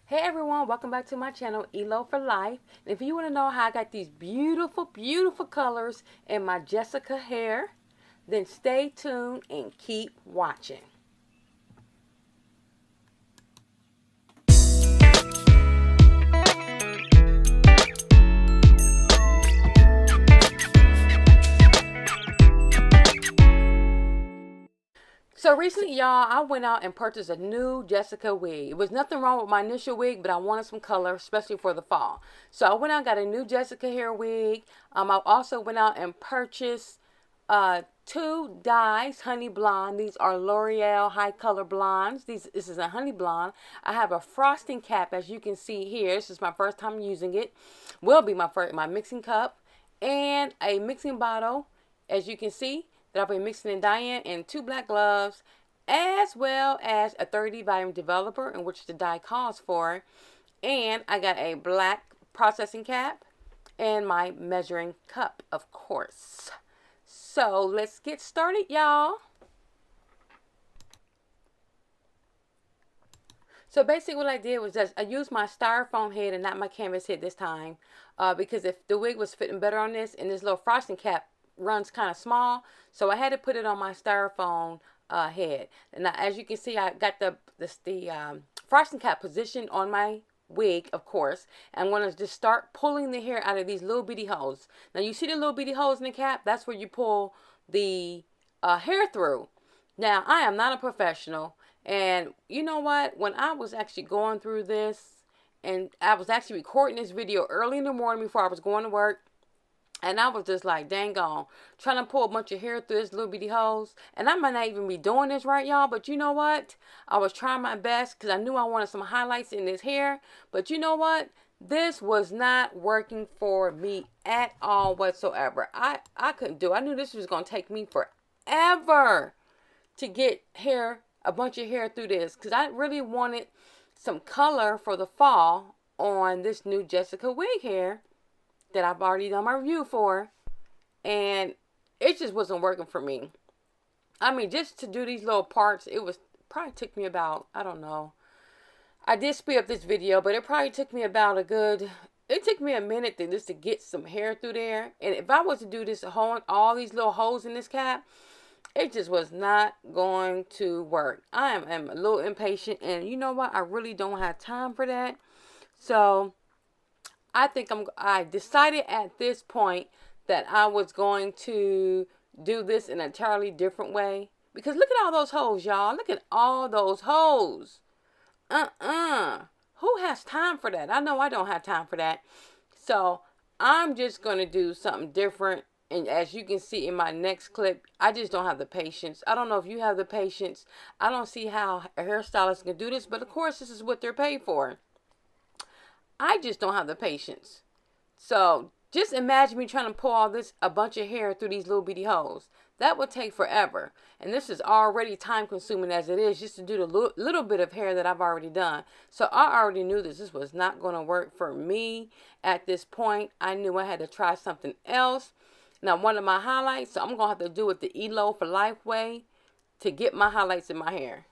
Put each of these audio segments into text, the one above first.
Hey everyone, welcome back to my channel, ELO for Life. And if you want to know how I got these beautiful, beautiful colors in my Jessica hair, then stay tuned and keep watching. So recently, y'all, I went out and purchased a new Jessica wig. It was nothing wrong with my initial wig, but I wanted some color, especially for the fall. So I went out and got a new Jessica hair wig. I also went out and purchased two dyes, honey blonde. These are L'Oreal high color blondes. This is a honey blonde. I have a frosting cap, as you can see here. This is my first time using it. Will be my mixing cup and a mixing bottle, as you can see, that I'll be mixing and dyeing, and two black gloves, as well as a 30 volume developer in which the dye calls for. And I got a black processing cap and my measuring cup, of course. So let's get started, y'all. So basically what I did was just I used my styrofoam head and not my canvas head this time, because if the wig was fitting better on this, and this little frosting cap runs kind of small, so I had to put it on my styrofoam head. And now, as you can see, I got the frosting cap positioned on my wig, of course. I'm going to just start pulling the hair out of these little bitty holes. Now you see the little bitty holes in the cap? That's where you pull the hair through. Now I am not a professional, and you know what, when I was actually going through this, and I was actually recording this video early in the morning before I was going to work, and I was just like, dang on, trying to pull a bunch of hair through this little bitty holes. And I might not even be doing this right, y'all. But you know what? I was trying my best because I knew I wanted some highlights in this hair. But you know what? This was not working for me at all whatsoever. I couldn't do it. I knew this was going to take me forever to get hair, a bunch of hair through this. Because I really wanted some color for the fall on this new Jessica wig hair that I've already done my review for, and it just wasn't working for me. I mean, just to do these little parts, it was probably took me about, I don't know. I did speed up this video, but it probably took me about it took me a minute to get some hair through there. And if I was to do this all these little holes in this cap, it just was not going to work. I am a little impatient, and you know what? I really don't have time for that. So I decided at this point that I was going to do this in an entirely different way. Because look at all those holes, y'all. Look at all those holes. Who has time for that? I know I don't have time for that. So I'm just going to do something different. And as you can see in my next clip, I just don't have the patience. I don't know if you have the patience. I don't see how a hairstylist can do this. But of course, this is what they're paid for. I just don't have the patience. So just imagine me trying to pull a bunch of hair through these little bitty holes. That would take forever. And this is already time consuming as it is, just to do the little bit of hair that I've already done. So I already knew this was not going to work for me at this point. I knew I had to try something else. Now, one of my highlights, so I'm going to have to do it the ELO for Life way to get my highlights in my hair.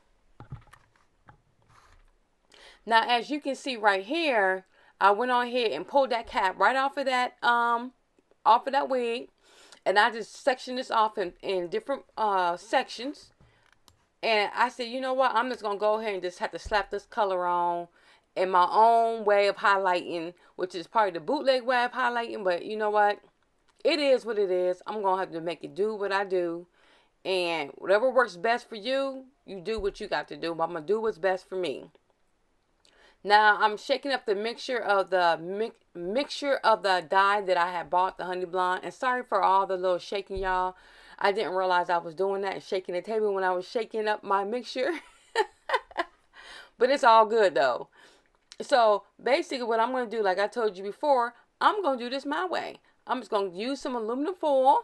Now, as you can see right here, I went on ahead and pulled that cap right off of that wig, and I just sectioned this off in different sections. And I said, you know what? I'm just gonna go ahead and just have to slap this color on in my own way of highlighting, which is probably the bootleg way of highlighting. But you know what? It is what it is. I'm gonna have to make it do what I do, and whatever works best for you, you do what you got to do. But I'm gonna do what's best for me. Now I'm shaking up the mixture of the dye that I had bought, the honey blonde. And sorry for all the little shaking, y'all. I didn't realize I was doing that and shaking the table when I was shaking up my mixture. But it's all good though. So basically what I'm going to do, like I told you before, I'm going to do this my way. I'm just going to use some aluminum foil.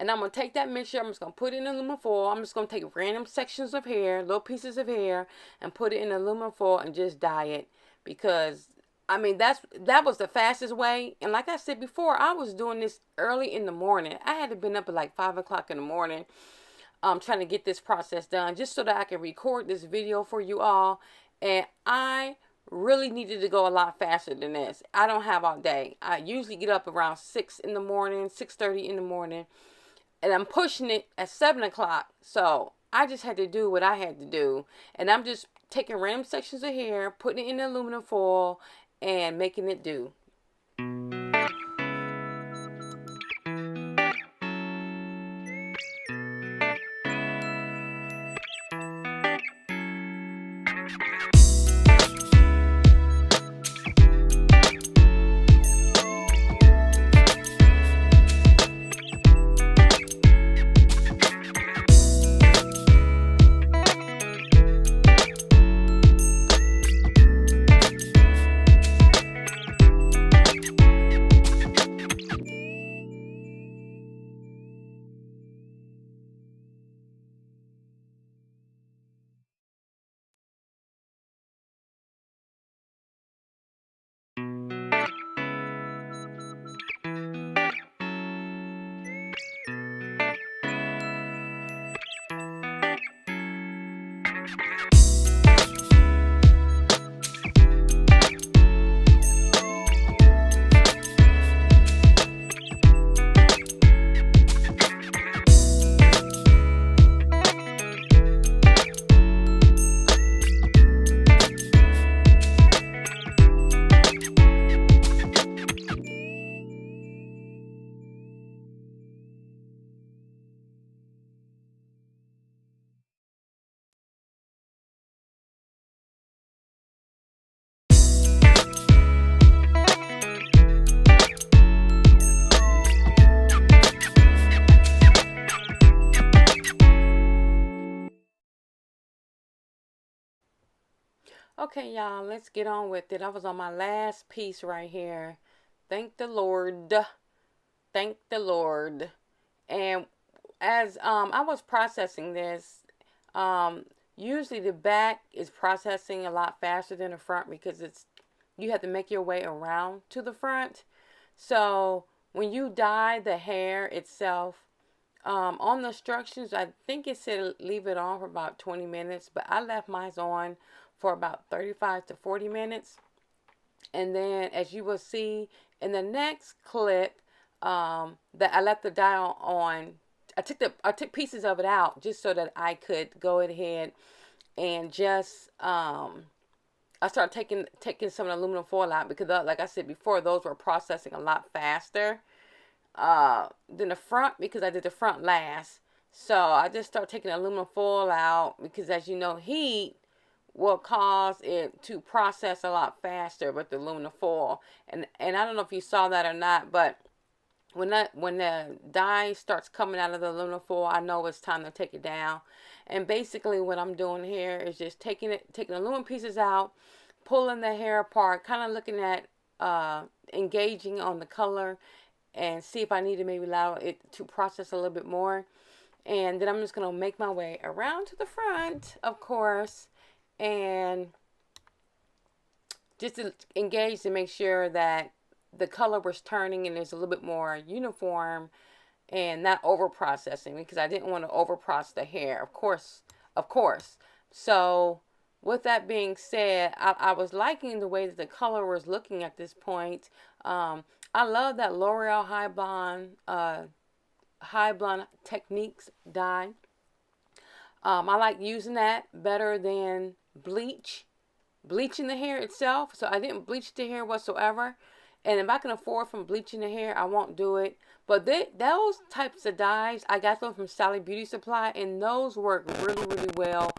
And I'm going to take that mixture, I'm just going to put it in aluminum foil. I'm just going to take random sections of hair, little pieces of hair, and put it in aluminum foil and just dye it. Because, I mean, that was the fastest way. And like I said before, I was doing this early in the morning. I had to been up at like 5 o'clock in the morning trying to get this process done just so that I can record this video for you all. And I really needed to go a lot faster than this. I don't have all day. I usually get up around 6 in the morning, 6:30 in the morning, and I'm pushing it at 7 o'clock. So I just had to do what I had to do. And I'm just taking random sections of hair, putting it in the aluminum foil, and making it do. Okay, y'all, let's get on with it. I was on my last piece right here. Thank the Lord. Thank the Lord. And as I was processing this, um, usually the back is processing a lot faster than the front because you have to make your way around to the front. So when you dye the hair itself, on the instructions, I think it said leave it on for about 20 minutes, but I left mine on for about 35 to 40 minutes. And then, as you will see in the next clip, that I left the dye on. I took pieces of it out just so that I could go ahead and just I started taking some of the aluminum foil out because, like I said before, those were processing a lot faster than the front because I did the front last. So I just started taking the aluminum foil out because, as you know, heat will cause it to process a lot faster with the aluminum foil. And I don't know if you saw that or not, but when the dye starts coming out of the aluminum foil, I know it's time to take it down. And basically what I'm doing here is just taking the aluminum pieces out, pulling the hair apart, kind of looking at engaging on the color and see if I need to maybe allow it to process a little bit more. And then I'm just going to make my way around to the front, of course, and just to engage to make sure that the color was turning and is a little bit more uniform and not over processing because I didn't want to over process the hair, of course. So with that being said, I was liking the way that the color was looking at this point. I love that L'Oreal High Blonde Techniques dye. I like using that better than bleaching the hair itself. So I didn't bleach the hair whatsoever. And if I can afford from bleaching the hair, I won't do it. But those types of dyes, I got them from Sally Beauty Supply, and those work really, really well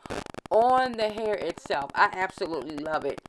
on the hair itself. I absolutely love it.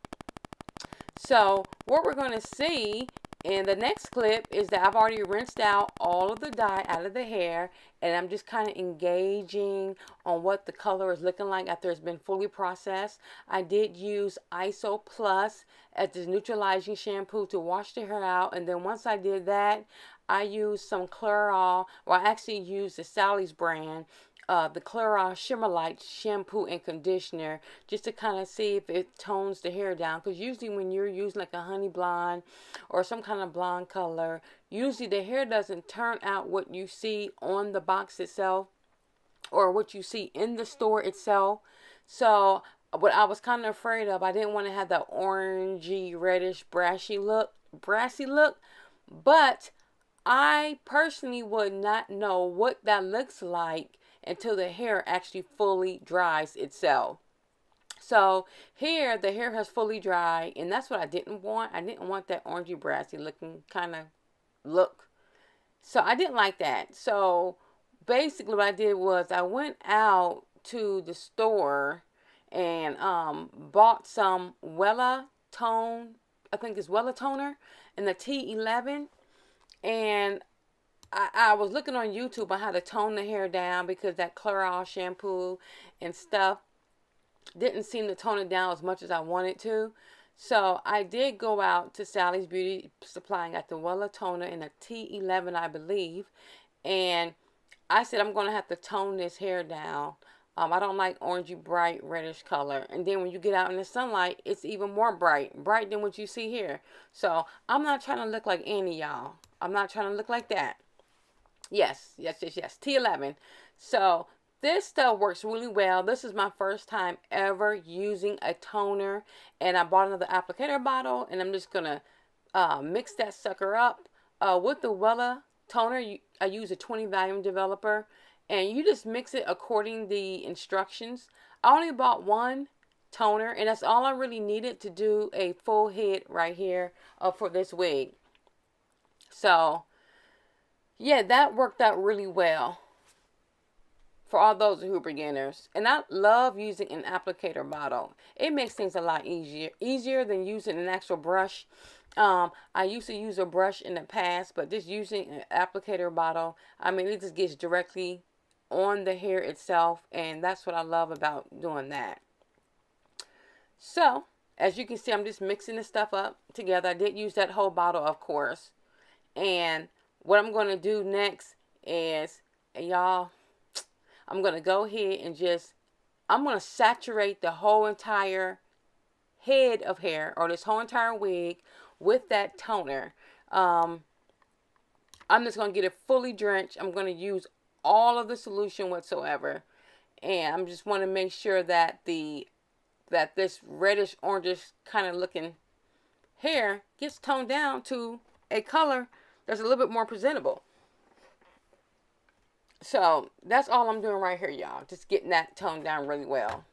So what we're going to see in the next clip is that I've already rinsed out all of the dye out of the hair, and I'm just kind of engaging on what the color is looking like after it's been fully processed. I did use ISO Plus as the neutralizing shampoo to wash the hair out, and then once I did that, I used some Clairol, I actually used the Sally's brand, the Clairol Shimmer Light shampoo and conditioner, just to kind of see if it tones the hair down. Because usually when you're using like a honey blonde or some kind of blonde color, usually the hair doesn't turn out what you see on the box itself or what you see in the store itself. So what I was kind of afraid of, I didn't want to have that orangey, reddish, brassy look. But I personally would not know what that looks like until the hair actually fully dries itself. So here, the hair has fully dried, and that's what I didn't want. I didn't want that orangey, brassy looking kind of look. So I didn't like that. So basically, what I did was I went out to the store and bought some Wella tone. I think it's Wella toner and the T11. And I was looking on YouTube on how to tone the hair down because that Clairol shampoo and stuff didn't seem to tone it down as much as I wanted to. So I did go out to Sally's Beauty Supply and got the Wella toner in a T11, I believe. And I said I'm going to have to tone this hair down. I don't like orangey, bright, reddish color. And then when you get out in the sunlight, it's even more bright than what you see here. So I'm not trying to look like any y'all. I'm not trying to look like that. Yes. T11. So this stuff works really well. This is my first time ever using a toner. And I bought another applicator bottle. And I'm just going to mix that sucker up. With the Wella toner, I use a 20 volume developer. And you just mix it according to the instructions. I only bought one toner. And that's all I really needed to do a full head right here for this wig. So, yeah, that worked out really well for all those who are beginners. And I love using an applicator bottle. It makes things a lot easier than using an actual brush. I used to use a brush in the past, but just using an applicator bottle, I mean, it just gets directly on the hair itself, and that's what I love about doing that. So, as you can see, I'm just mixing the stuff up together. I did use that whole bottle, of course. And what I'm going to do next is, y'all, I'm going to go ahead and I'm going to saturate the whole entire head of hair, or this whole entire wig, with that toner. I'm just going to get it fully drenched. I'm going to use all of the solution whatsoever. And I'm just want to make sure that this reddish, orangish kind of looking hair gets toned down to a color that's a little bit more presentable. So that's all I'm doing right here, y'all. Just getting that toned down really well.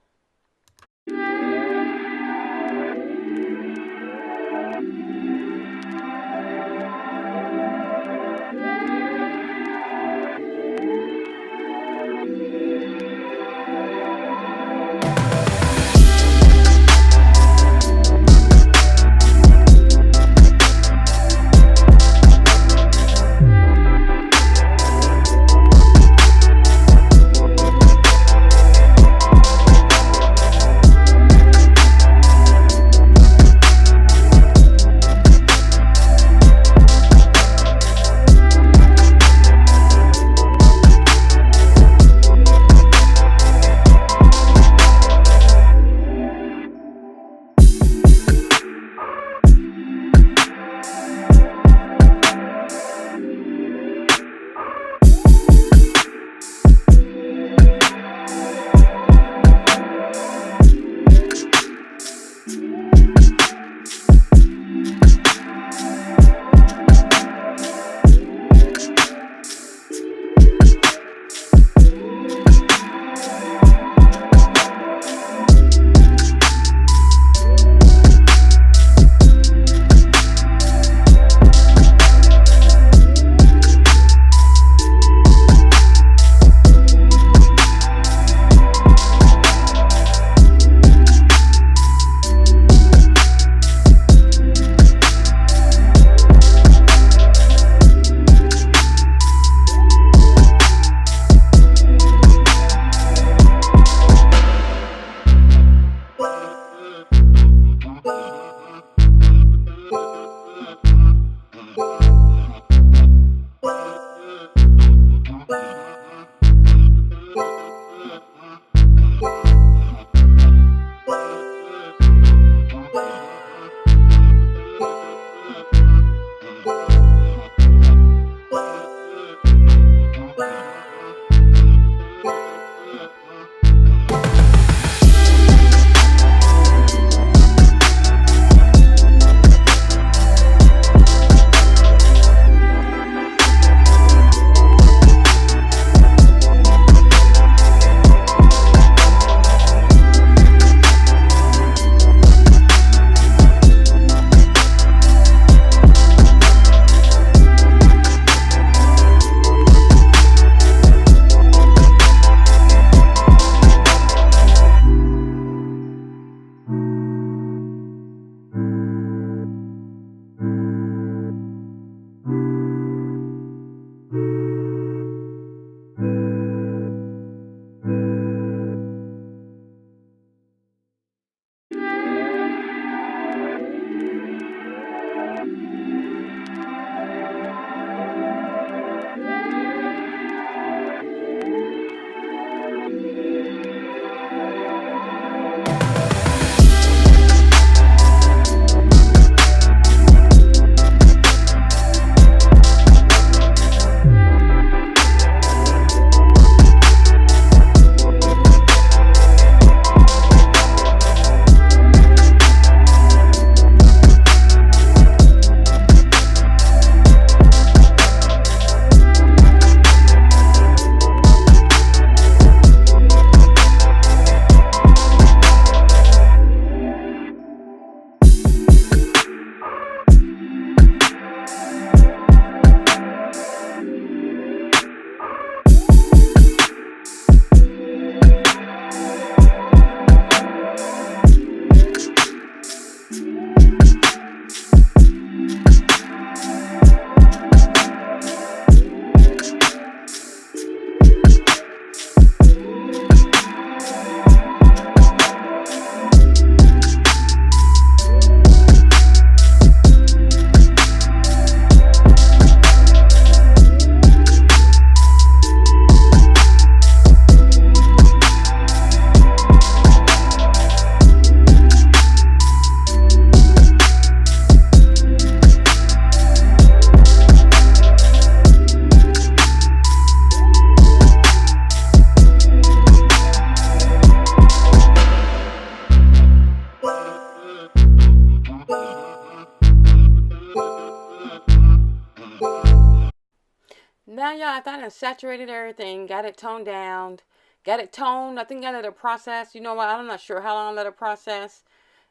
Now, y'all, I thought I saturated everything, got it toned down, got it toned. I think I let it process. You know what? I'm not sure how long I let it process.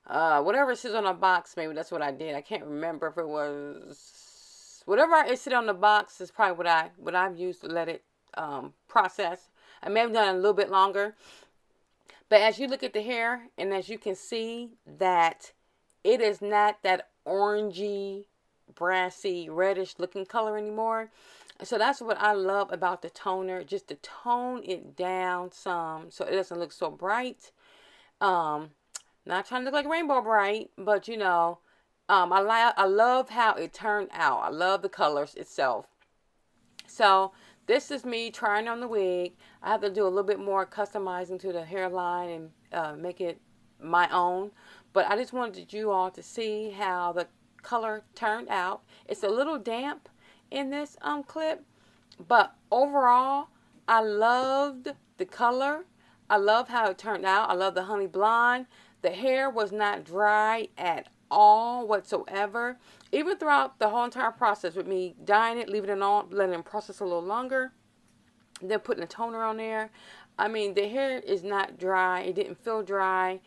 Whatever it says on the box, maybe that's what I did. I can't remember if it was whatever it said on the box is probably what I've used to let it process. I may have done it a little bit longer, but as you look at the hair, and as you can see that it is not that orangey, brassy, reddish looking color anymore. So that's what I love about the toner, just to tone it down some so it doesn't look so bright. Um, Not trying to look like Rainbow Bright, but I love how it turned out. I love the colors itself. So this is me trying on the wig. I have to do a little bit more customizing to the hairline and make it my own. But I just wanted you all to see how the color turned out. It's a little damp in this clip, but overall, I loved the color. I love how it turned out. I love the honey blonde. The hair was not dry at all whatsoever. Even throughout the whole entire process with me dyeing it, leaving it on, letting it process a little longer, then putting a toner on there. I mean, the hair is not dry. It didn't feel dry.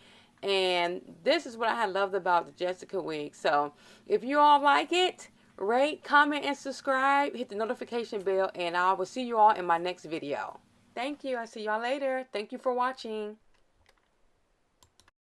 And this is what I had loved about the Jessica wig. So if you all like it, rate, comment, and subscribe. Hit the notification bell, and I will see you all in my next video. Thank you. I'll see y'all later. Thank you for watching.